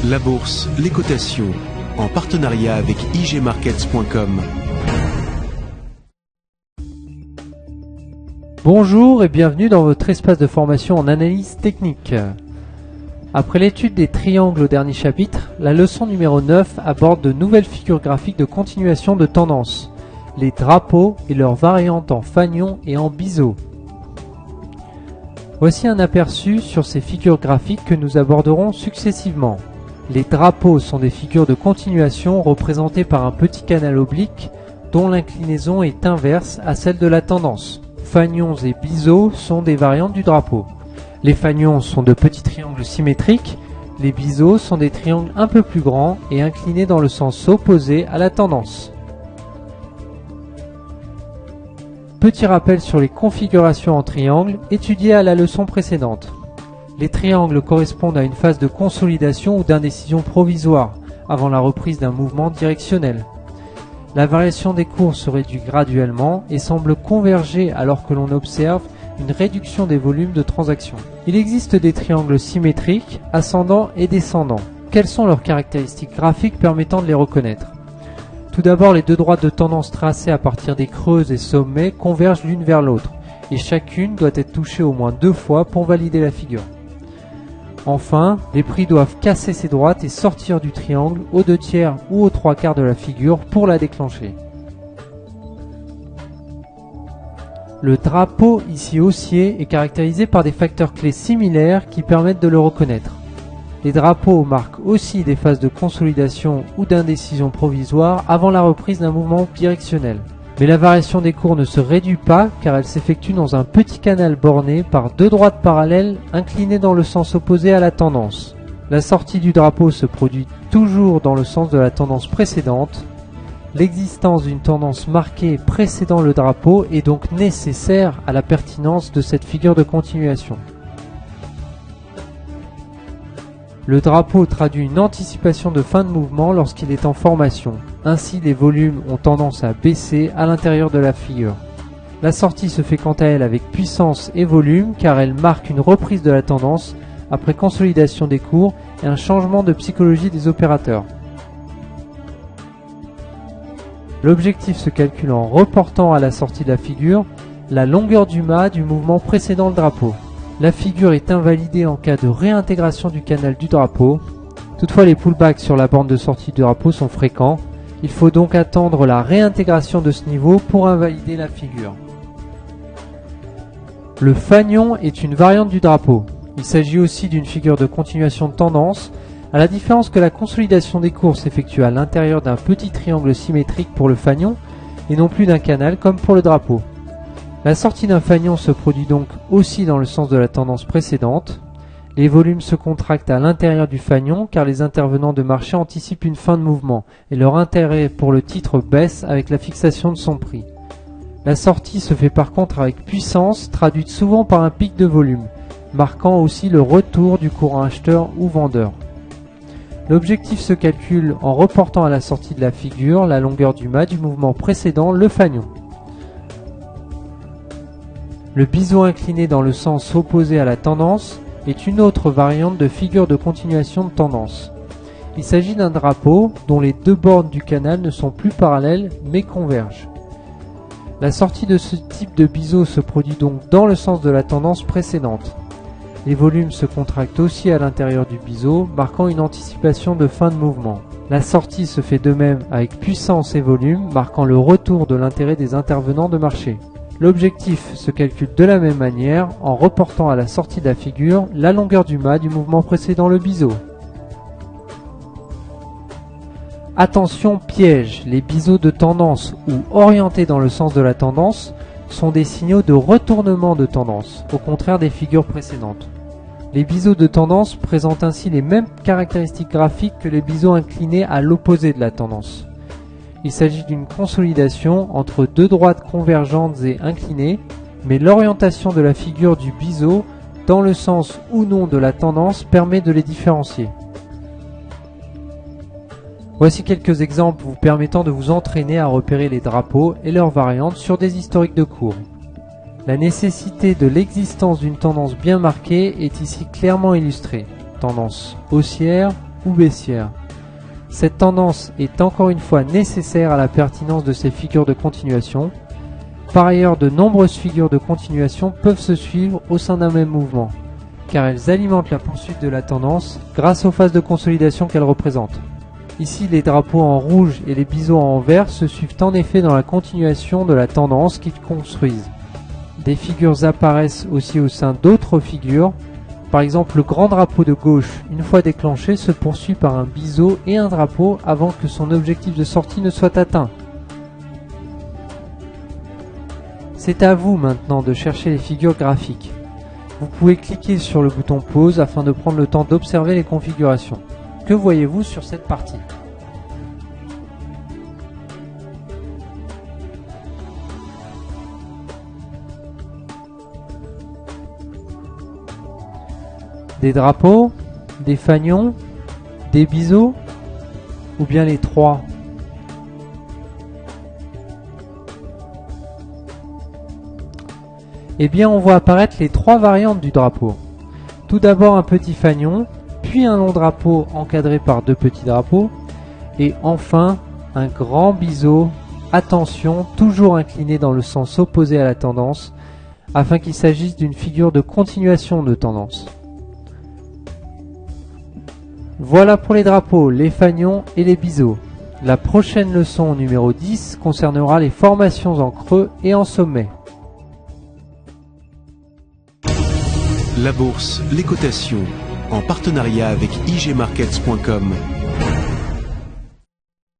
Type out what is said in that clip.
La bourse, les cotations, en partenariat avec igmarkets.com. Bonjour et bienvenue dans votre espace de formation en analyse technique. Après l'étude des triangles au dernier chapitre, la leçon numéro 9 aborde de nouvelles figures graphiques de continuation de tendance, les drapeaux et leurs variantes en fanion et en biseau. Voici un aperçu sur ces figures graphiques que nous aborderons successivement. Les drapeaux sont des figures de continuation représentées par un petit canal oblique dont l'inclinaison est inverse à celle de la tendance. Fanions et biseaux sont des variantes du drapeau. Les fanions sont de petits triangles symétriques, les biseaux sont des triangles un peu plus grands et inclinés dans le sens opposé à la tendance. Petit rappel sur les configurations en triangle étudiées à la leçon précédente. Les triangles correspondent à une phase de consolidation ou d'indécision provisoire, avant la reprise d'un mouvement directionnel. La variation des cours se réduit graduellement et semble converger alors que l'on observe une réduction des volumes de transactions. Il existe des triangles symétriques, ascendants et descendants. Quelles sont leurs caractéristiques graphiques permettant de les reconnaître? Tout d'abord, les deux droites de tendance tracées à partir des creux et sommets convergent l'une vers l'autre, et chacune doit être touchée au moins 2 fois pour valider la figure. Enfin, les prix doivent casser ces droites et sortir du triangle aux 2/3 ou aux 3/4 de la figure pour la déclencher. Le drapeau ici haussier est caractérisé par des facteurs clés similaires qui permettent de le reconnaître. Les drapeaux marquent aussi des phases de consolidation ou d'indécision provisoire avant la reprise d'un mouvement directionnel. Mais la variation des cours ne se réduit pas car elle s'effectue dans un petit canal borné par 2 droites parallèles inclinées dans le sens opposé à la tendance. La sortie du drapeau se produit toujours dans le sens de la tendance précédente. L'existence d'une tendance marquée précédant le drapeau est donc nécessaire à la pertinence de cette figure de continuation. Le drapeau traduit une anticipation de fin de mouvement lorsqu'il est en formation. Ainsi, les volumes ont tendance à baisser à l'intérieur de la figure. La sortie se fait quant à elle avec puissance et volume car elle marque une reprise de la tendance après consolidation des cours et un changement de psychologie des opérateurs. L'objectif se calcule en reportant à la sortie de la figure la longueur du mât du mouvement précédant le drapeau. La figure est invalidée en cas de réintégration du canal du drapeau. Toutefois, les pullbacks sur la borne de sortie du drapeau sont fréquents. Il faut donc attendre la réintégration de ce niveau pour invalider la figure. Le fanion est une variante du drapeau. Il s'agit aussi d'une figure de continuation de tendance, à la différence que la consolidation des cours s'effectue à l'intérieur d'un petit triangle symétrique pour le fanion et non plus d'un canal comme pour le drapeau. La sortie d'un fanion se produit donc aussi dans le sens de la tendance précédente. Les volumes se contractent à l'intérieur du fanion car les intervenants de marché anticipent une fin de mouvement et leur intérêt pour le titre baisse avec la fixation de son prix. La sortie se fait par contre avec puissance, traduite souvent par un pic de volume, marquant aussi le retour du courant acheteur ou vendeur. L'objectif se calcule en reportant à la sortie de la figure la longueur du mât du mouvement précédent, le fanion. Le biseau incliné dans le sens opposé à la tendance est une autre variante de figure de continuation de tendance. Il s'agit d'un drapeau dont les 2 bornes du canal ne sont plus parallèles mais convergent. La sortie de ce type de biseau se produit donc dans le sens de la tendance précédente. Les volumes se contractent aussi à l'intérieur du biseau, marquant une anticipation de fin de mouvement. La sortie se fait de même avec puissance et volume, marquant le retour de l'intérêt des intervenants de marché. L'objectif se calcule de la même manière en reportant à la sortie de la figure la longueur du mât du mouvement précédent, le biseau. Attention piège, les biseaux de tendance ou orientés dans le sens de la tendance sont des signaux de retournement de tendance, au contraire des figures précédentes. Les biseaux de tendance présentent ainsi les mêmes caractéristiques graphiques que les biseaux inclinés à l'opposé de la tendance. Il s'agit d'une consolidation entre 2 droites convergentes et inclinées, mais l'orientation de la figure du biseau dans le sens ou non de la tendance permet de les différencier. Voici quelques exemples vous permettant de vous entraîner à repérer les drapeaux et leurs variantes sur des historiques de cours. La nécessité de l'existence d'une tendance bien marquée est ici clairement illustrée. Tendance haussière, ou baissière. Cette tendance est encore une fois nécessaire à la pertinence de ces figures de continuation. Par ailleurs, de nombreuses figures de continuation peuvent se suivre au sein d'un même mouvement, car elles alimentent la poursuite de la tendance grâce aux phases de consolidation qu'elles représentent. Ici, les drapeaux en rouge et les biseaux en vert se suivent en effet dans la continuation de la tendance qu'ils construisent. Des figures apparaissent aussi au sein d'autres figures. Par exemple, le grand drapeau de gauche, une fois déclenché, se poursuit par un biseau et un drapeau avant que son objectif de sortie ne soit atteint. C'est à vous maintenant de chercher les figures graphiques. Vous pouvez cliquer sur le bouton pause afin de prendre le temps d'observer les configurations. Que voyez-vous sur cette partie ? Des drapeaux, des fanions, des biseaux, ou bien les trois? Eh bien, on voit apparaître les trois variantes du drapeau. Tout d'abord un petit fanion, puis un long drapeau encadré par deux petits drapeaux, et enfin un grand biseau, attention, toujours incliné dans le sens opposé à la tendance, afin qu'il s'agisse d'une figure de continuation de tendance. Voilà pour les drapeaux, les fanions et les biseaux. La prochaine leçon numéro 10 concernera les formations en creux et en sommet. La bourse, les cotations, en partenariat avec igmarkets.com.